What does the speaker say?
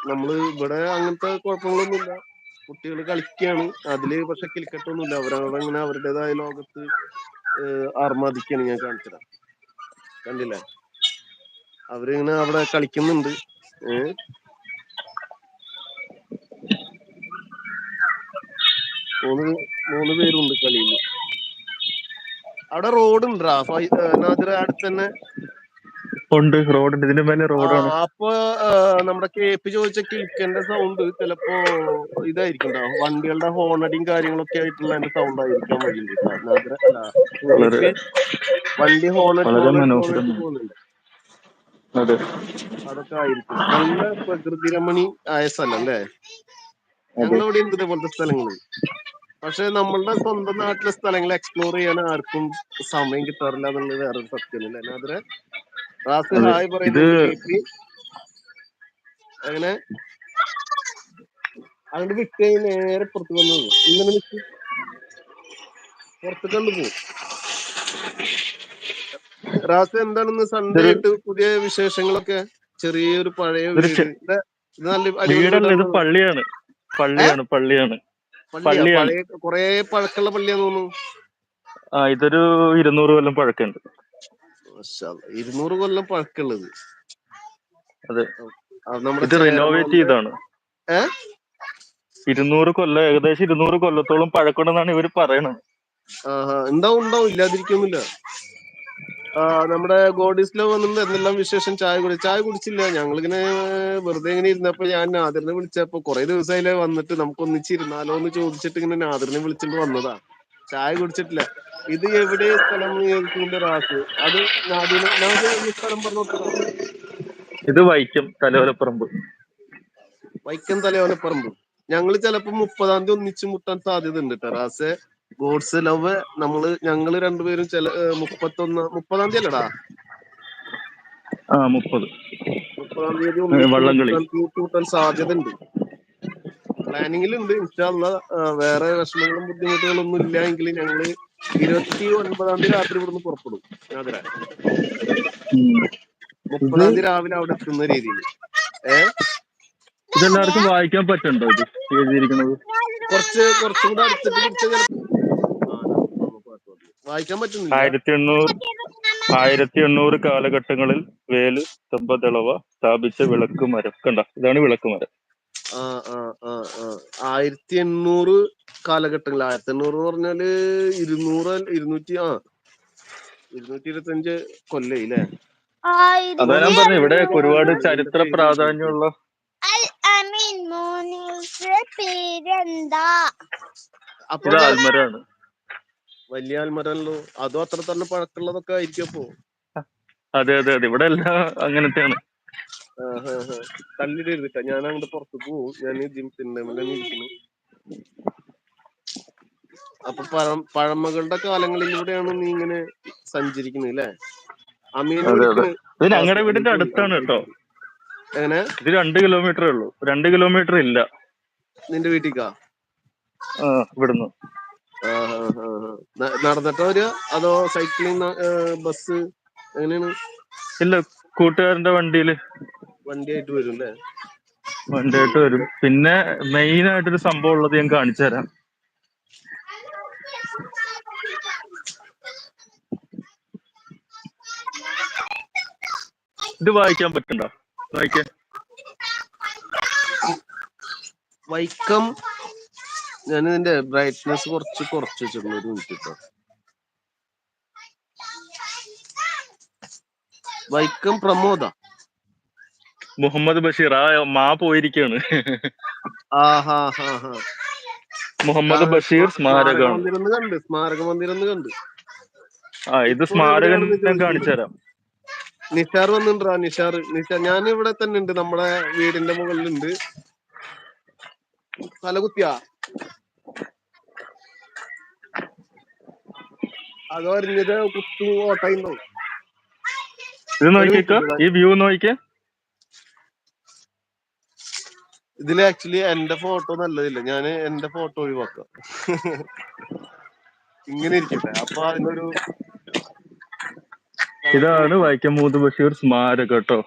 നമ്മള് ഇവിടെ അങ്ങനത്തെ കുഴപ്പങ്ങളൊന്നുമില്ല. കുട്ടികൾ കളിക്കുകയാണ് അതില്, പക്ഷെ കിലിക്കട്ടൊന്നുമില്ല. അവരവിടെ ഇങ്ങനെ അവരുടേതായ ലോകത്ത് ആർമാദിക്കാണ്. ഞാൻ കാണിച്ചത് കണ്ടില്ലേ, അവരിങ്ങനെ അവിടെ കളിക്കുന്നുണ്ട്. മൂന്ന് പേരുണ്ട് കളിയില്. അവിടെ റോഡ് ഉണ്ടാ നാദിറ അടുത്ത് തന്നെ? ഉണ്ട്, റോഡുണ്ട്. ഇതിന്റെ മേലെ റോഡാണ്. അപ്പൊ നമ്മുടെ കേപ്പി ചോദിച്ച കിളിക്കന്റെ സൗണ്ട് ചിലപ്പോ ഇതായിരിക്കും, വണ്ടികളുടെ ഹോണടിയും കാര്യങ്ങളൊക്കെ ആയിട്ടുള്ള എന്റെ സൗണ്ട് ആയിരിക്കാൻ വഴിയുണ്ട് കേട്ടോ നാദിറ. അല്ല കേപ്പി, വണ്ടി ഹോണടിച്ച് പോകുന്നുണ്ട്. അതൊക്കെ ആയിരിക്കും. നല്ല പ്രകൃതി രമണി ആയ സ്ഥലം അല്ലേ? ഞങ്ങളിവിടെ ഉണ്ട് ഇതേപോലത്തെ സ്ഥലങ്ങള്. പക്ഷെ നമ്മളുടെ സ്വന്തം നാട്ടിലെ സ്ഥലങ്ങൾ എക്സ്പ്ലോർ ചെയ്യാൻ ആർക്കും സമയം കിട്ടാറില്ല എന്നുള്ളത് വേറൊരു സത്യമല്ലേ നാദിറ? റാസ് ഹായ് പറയുന്നുണ്ട്. കേപ്പി അങ്ങനെ അങ്ങോട്ട് വിട്ട് നേരെ പുറത്ത് വന്നു. ഇങ്ങനെ നിൽക്കും, പുറത്ത് കണ്ടു പോകും. റാസ് എന്താണെന്ന് സൺഡേ ആയിട്ട് പുതിയ വിശേഷങ്ങളൊക്കെ? ചെറിയൊരു പഴയ വീട്. ഇത് നല്ല അടിപൊളി വീടല്ല, ഇത് വീടാണ്. പള്ളിയാണ്. പഴയ കൊറേ പഴക്കമുള്ള പള്ളിയാന്ന് തോന്നുന്നു. ഇതൊരു 200 കൊല്ലം പഴക്കമുണ്ട്. 200 കൊല്ലം പഴക്കമുള്ളത്. അതെ, നമ്മുടെ ഇത് റിനോവേറ്റ് ചെയ്താണ്. 200 കൊല്ലം, ഏകദേശം 200 കൊല്ലത്തോളം പഴക്കമുണ്ടെന്നാണ് ഇവര് പറയണത്. ഉണ്ടാവും, ഇല്ലാതിരിക്കുന്നില്ല. നമ്മുടെ ഗോഡീസ് ലവ് വന്നിട്ട് എന്തെല്ലാം വിശേഷം? ചായ കുടിച്ചില്ല. ഞങ്ങളിങ്ങനെ വെറുതെ ഇങ്ങനെ ഇരുന്നപ്പോ ഞാൻ നാദിറിനെ വിളിച്ചപ്പോ, കുറെ ദിവസമായില്ലേ വന്നിട്ട്, നമുക്ക് ഒന്നിച്ചിരുന്നാലോ എന്ന് ചോദിച്ചിട്ട് ഇങ്ങനെ നാദിറിനെ വിളിച്ചിട്ട് വന്നതാ. ചായ കുടിച്ചിട്ടില്ല. ഇത് എവിടെ സ്ഥലം ചോദിക്കുന്നുണ്ട് റാസ്. അത് നാദിയ സ്ഥലം പറഞ്ഞു കൊടുത്തതാ. ഇത് വൈക്കം തലയോലപ്പറമ്പ്. വൈക്കം തലയോലപ്പറമ്പ്. ഞങ്ങള് ചിലപ്പോ 30-ാം തീയതി ഒന്നിച്ച് മുട്ടാൻ സാധ്യത ഉണ്ട് റാസെ. ഗോഡ്സ് ലവ് ഞങ്ങള് രണ്ടുപേരും 30-ാം തീയതി അല്ലടാ? 30-ാം തീയതി ഒന്നിച്ച് കൂട്ടാൻ സാധ്യത ഉണ്ട്. പ്ലാനിങ്ങിലുണ്ട്. ഇൻഷാ അല്ലാഹ്. വേറെ വിഷമങ്ങളും ബുദ്ധിമുട്ടുകളും ഒന്നും ഇല്ല എങ്കിൽ ഞങ്ങള് 29-ാം തീയതി രാത്രി ഇവിടുന്ന് പുറപ്പെടും. നാദിറ 30-ാം തീയതി രാവിലെ അവിടെ എത്തുന്ന രീതിയിൽ. ഇതെല്ലാവർക്കും വായിക്കാൻ പറ്റുന്നുണ്ടോ ഇത് എഴുതിയിരിക്കുന്നത്? കുറച്ചും കൂടെ അടുത്തിട്ട് പിടിച്ച വായിക്കാൻ പറ്റുന്നില്ല. 1800 കാലഘട്ടങ്ങളിൽ വേല് ചെമ്പതളവ സ്ഥാപിച്ച വിളക്കുമരം. കണ്ട, ഇതാണ് വിളക്കുമരം. 1800 കാലഘട്ടങ്ങൾ. 1800 എന്ന് പറഞ്ഞാല് 225 കൊല്ലയില്ലേ? അതാ ഞാൻ പറഞ്ഞു, ഇവിടെ ഒരുപാട് ചരിത്ര പ്രാധാന്യമുള്ള. ഇത് ആൽമരാണ്. വലിയ ആൽമരല്ലോ. അതും അത്ര തന്നെ പഴക്കമുള്ളതൊക്കെ ആയിരിക്കും അപ്പോ. അതെ, ഇവിടെ എല്ലാം അങ്ങനത്തെയാണ്. തള്ളിയിട്ടാ ഞാൻ അങ്ങോട്ട് പുറത്ത് പോവും. ഞാൻ ഇരിക്കുന്നു. അപ്പൊ പഴമകളുടെ കാലങ്ങളിലൂടെയാണ് നീ ഇങ്ങനെ സഞ്ചരിക്കുന്നത് അല്ലേ? അമീനെ വിളിക്കണ്. ഇത് ഞങ്ങളുടെ വീടിന്റെ അടുത്താണ് കേട്ടോ. എങ്ങനെ? ഇത് 2 കിലോമീറ്ററേ ഉള്ളൂ. 2 കിലോമീറ്റർ ഇല്ല. നിന്റെ വീട്ടിക്കാ? ഇവിടുന്ന് നടന്നിട്ടാ വരിക അതോ സൈക്ലിംഗ്, ബസ്, എങ്ങനെയാണ്? ഇല്ല, കൂട്ടുകാരന്റെ വണ്ടിയായിട്ട് വരും അല്ലേ? വണ്ടിയായിട്ട് വരും. പിന്നെ മെയിൻ ആയിട്ടൊരു സംഭവം ഉള്ളത് ഞാൻ കാണിച്ചു തരാം. ഇത് വായിക്കാൻ പറ്റണ്ടോ? വൈക്കം. ഞാൻ ഇതിന്റെ ബ്രൈറ്റ്നെസ് കുറച്ച് വെച്ചിട്ടുണ്ട്. ഒരു മിനിറ്റ് കേട്ടോ. വൈക്കം പ്രമോദ മുഹമ്മദ് ബഷീർ. പോയിരിക്കാണ്. മുഹമ്മദ് ബഷീർ സ്മാരക മന്ദിരം കണ്ട്. ഇത് സ്മാരകം ഞാൻ കാണിച്ചു തരാം. നിഷാർ വന്നിട്ടുണ്ടാ? നിഷാർ ഞാൻ ഇവിടെ തന്നെ ഉണ്ട്. നമ്മുടെ വീടിന്റെ മുകളിലുണ്ട്. തലകുത്തിയാ അതോ അറിഞ്ഞത് കുത്തു ഓട്ടയുണ്ടോ? ഇത് നോക്കിക്കോ, ഈ വ്യൂ നോക്കിക്കേ. ഇതില് ആക്ച്വലി എന്റെ ഫോട്ടോ നല്ലതില്ല. ഞാൻ എന്റെ ഫോട്ടോ ഒഴിവാക്കാം. ഇങ്ങനെ ഇരിക്കട്ടെ. അപ്പൊ അതിനൊരു ഇതാണ് വൈക്കം മുഹമ്മദ് ബഷീർ സ്മാരകം കേട്ടോ.